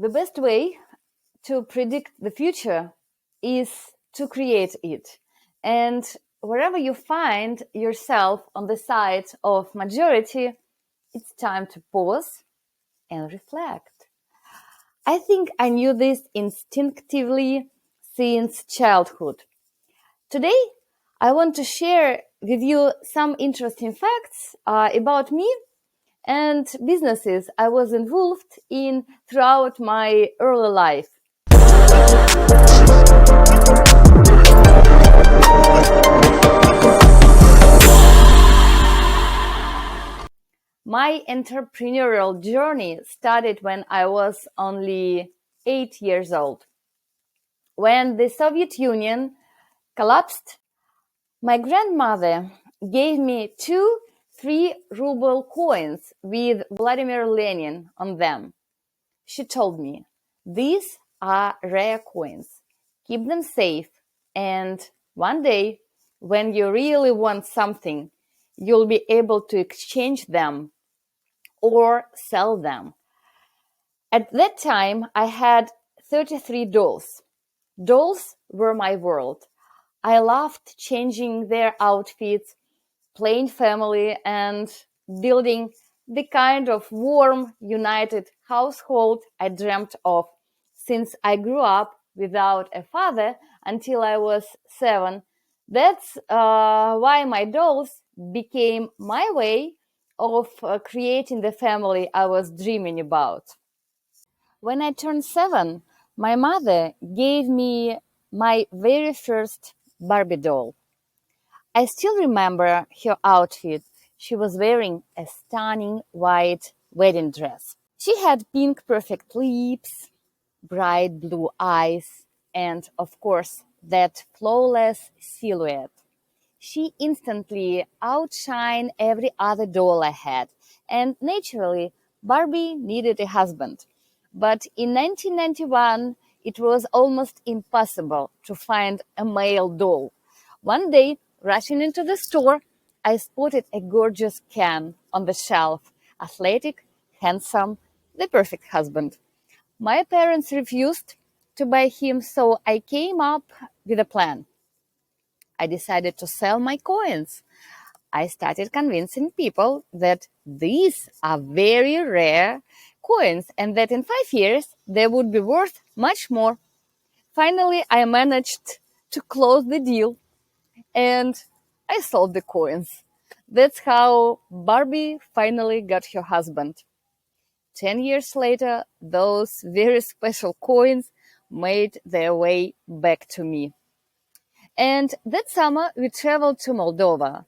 The best way to predict the future is to create it. And wherever you find yourself on the side of majority, it's time to pause and reflect. I think I knew this instinctively since childhood. Today, I want to share with you some interesting facts about me and businesses I was involved in throughout my early life. My entrepreneurial journey started when I was only 8 years old. When the Soviet Union collapsed, my grandmother gave me 2 3-ruble coins with Vladimir Lenin on them. She told me, "These are rare coins. Keep them safe, and one day, when you really want something, you'll be able to exchange them or sell them." At that time, I had 33 dolls. Dolls were my world. I loved changing their outfits, playing family, and building the kind of warm, united household I dreamt of since I grew up without a father until I was 7. That's why my dolls became my way of creating the family I was dreaming about. When I turned 7, my mother gave me my very first Barbie doll. I still remember her outfit. She was wearing a stunning white wedding dress. She had pink perfect lips, bright blue eyes, and of course, that flawless silhouette. She instantly outshined every other doll I had, and naturally, Barbie needed a husband. But in 1991, it was almost impossible to find a male doll. One day, rushing into the store, I spotted a gorgeous Ken on the shelf, athletic, handsome, the perfect husband. My parents refused to buy him, so I came up with a plan. I decided to sell my coins. I started convincing people that these are very rare coins and that in 5 years they would be worth much more. Finally, I managed to close the deal and I sold the coins. That's how Barbie finally got her husband. 10 years later, those very special coins made their way back to me. And that summer, we traveled to Moldova.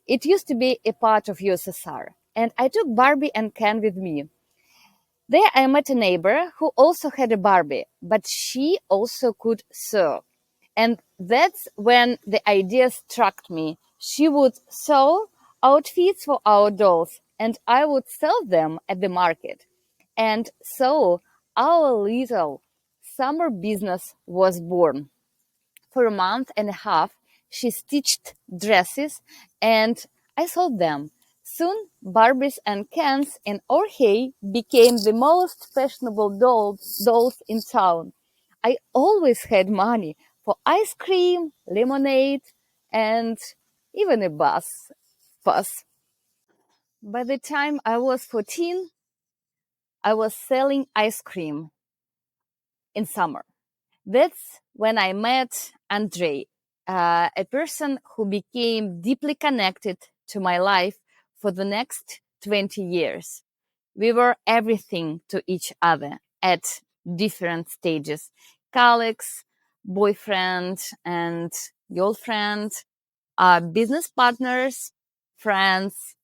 It used to be a part of USSR, and I took Barbie and Ken with me. There I met a neighbor who also had a Barbie, but she also could sew. And that's when the idea struck me. She would sew outfits for our dolls, and I would sell them at the market. And so our little summer business was born. For a month and a half, she stitched dresses and I sold them. Soon, Barbies and Kens in Orhei became the most fashionable dolls in town. I always had money for ice cream, lemonade, and even a bus pass. By the time I was 14, I was selling ice cream in summer. That's when I met Andrei, a person who became deeply connected to my life for the next 20 years. We were everything to each other at different stages: colleagues, boyfriend and girlfriend, business partners, friends,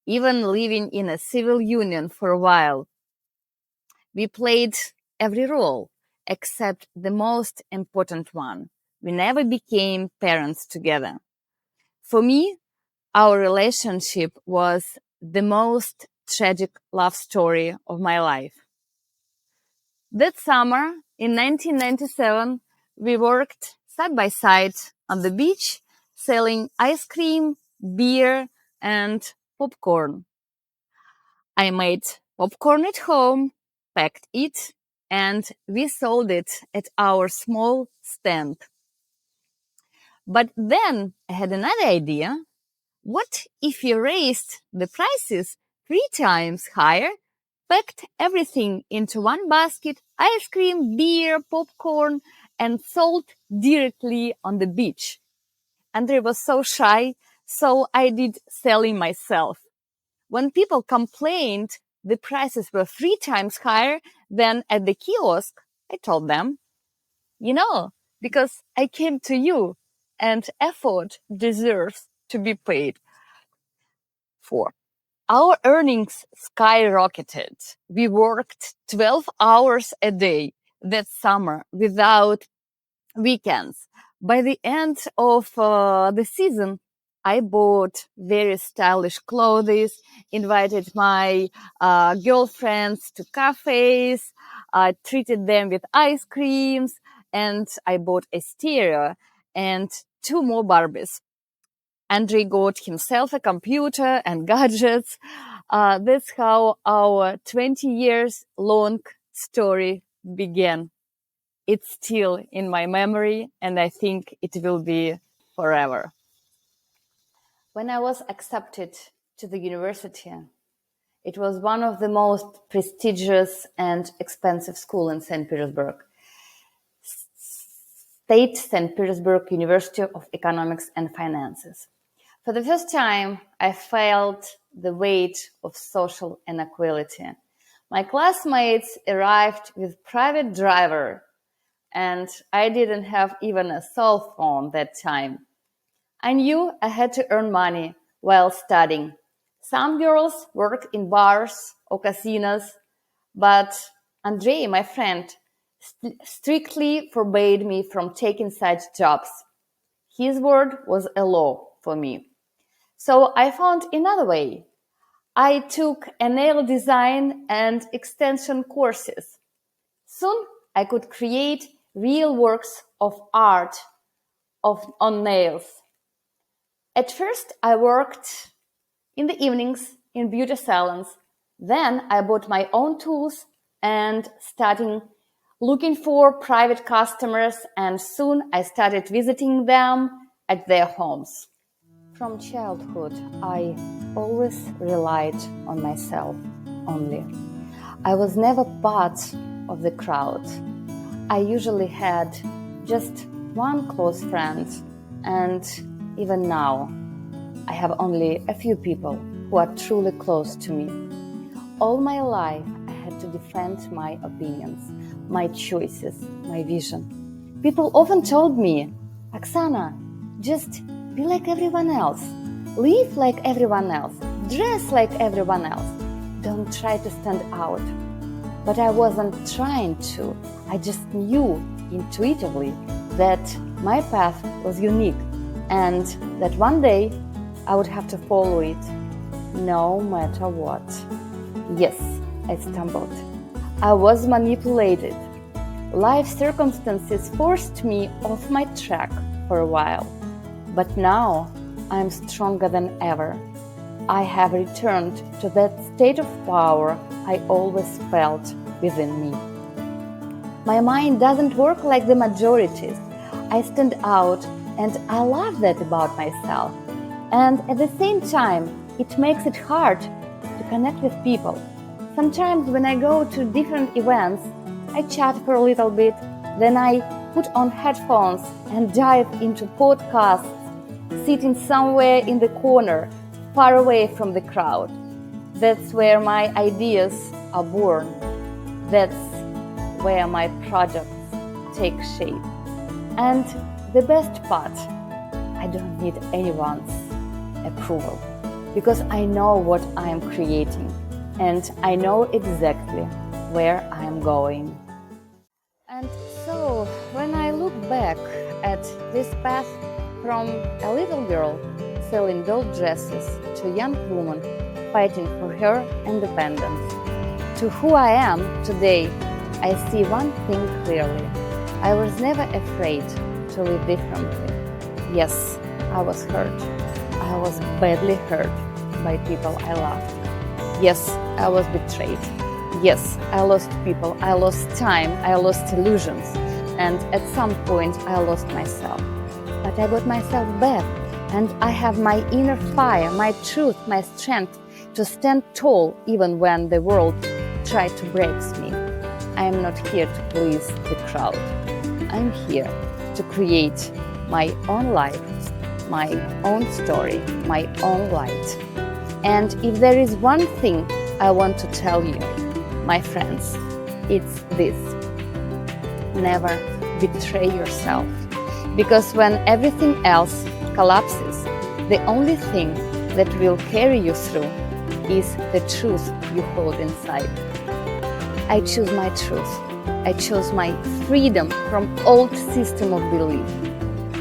even living in a civil union for a while. We played every role except the most important one. We never became parents together. For me, our relationship was the most tragic love story of my life. That summer, in 1997, we worked side by side on the beach, selling ice cream, beer, and popcorn. I made popcorn at home, packed it, and we sold it at our small stand. But then I had another idea. What if you raised the prices 3 times higher, packed everything into one basket, ice cream, beer, popcorn, and sold directly on the beach? Andre was so shy, so I did selling myself. When people complained the prices were 3 times higher than at the kiosk, I told them, because I came to you and effort deserves to be paid for. Our earnings skyrocketed. We worked 12 hours a day that summer without weekends. By the end of the season, I bought very stylish clothes, invited my girlfriends to cafes, treated them with ice creams, and I bought a stereo and 2 more Barbies. Andre got himself a computer and gadgets. That's how our 20 years long story began. It's still in my memory, and I think it will be forever. When I was accepted to the university, it was one of the most prestigious and expensive schools in St. Petersburg. State St. Petersburg University of Economics and Finances. For the first time, I felt the weight of social inequality. My classmates arrived with private driver, and I didn't have even a cell phone that time. I knew I had to earn money while studying. Some girls worked in bars or casinos, but Andrei, my friend, strictly forbade me from taking such jobs. His word was a law for me. So I found another way. I took a nail design and extension courses. Soon I could create real works of art on nails. At first I worked in the evenings in beauty salons. Then I bought my own tools and started looking for private customers, and soon I started visiting them at their homes. From childhood, I always relied on myself only. I was never part of the crowd. I usually had just one close friend, and even now, I have only a few people who are truly close to me. All my life, I had to defend my opinions, my choices, my vision. People often told me, Oksana, just be like everyone else. Live like everyone else. Dress like everyone else. Don't try to stand out. But I wasn't trying to. I just knew intuitively that my path was unique and that one day I would have to follow it, no matter what. Yes, I stumbled. I was manipulated. Life circumstances forced me off my track for a while. But now I'm stronger than ever. I have returned to that state of power I always felt within me. My mind doesn't work like the majorities. I stand out, and I love that about myself. And at the same time, it makes it hard to connect with people. Sometimes when I go to different events, I chat for a little bit, then I put on headphones and dive into podcasts, sitting somewhere in the corner, far away from the crowd. That's where my ideas are born. That's where my projects take shape. And the best part, I don't need anyone's approval, because I know what I am creating and I know exactly where I am going. And so when I look back at this path from a little girl selling doll dresses to a young woman fighting for her independence, to who I am today, I see one thing clearly. I was never afraid to live differently. Yes, I was hurt. I was badly hurt by people I loved. Yes, I was betrayed. Yes, I lost people, I lost time, I lost illusions, and at some point I lost myself. But I got myself back, and I have my inner fire, my truth, my strength to stand tall even when the world tried to break me. I am not here to please the crowd. I'm here to create my own life, my own story, my own light. And if there is one thing I want to tell you, my friends, it's this: never betray yourself. Because when everything else collapses, the only thing that will carry you through is the truth you hold inside. I choose my truth. I chose my freedom from old system of belief.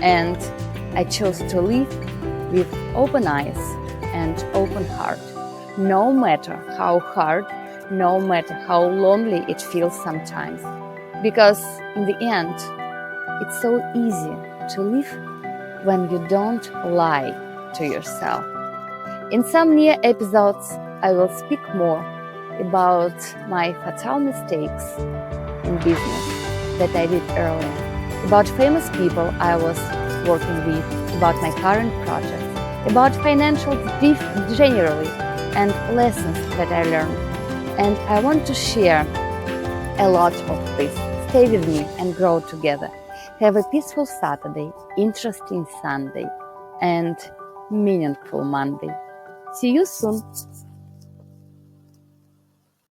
And I chose to live with open eyes and open heart, no matter how hard, no matter how lonely it feels sometimes. Because in the end, it's so easy to live when you don't lie to yourself. In some near episodes, I will speak more about my fatal mistakes in business that I did earlier, about famous people I was working with, about my current project, about financials generally, and lessons that I learned. And I want to share a lot of this. Stay with me and grow together. Have a peaceful Saturday, interesting Sunday, and meaningful Monday. See you soon.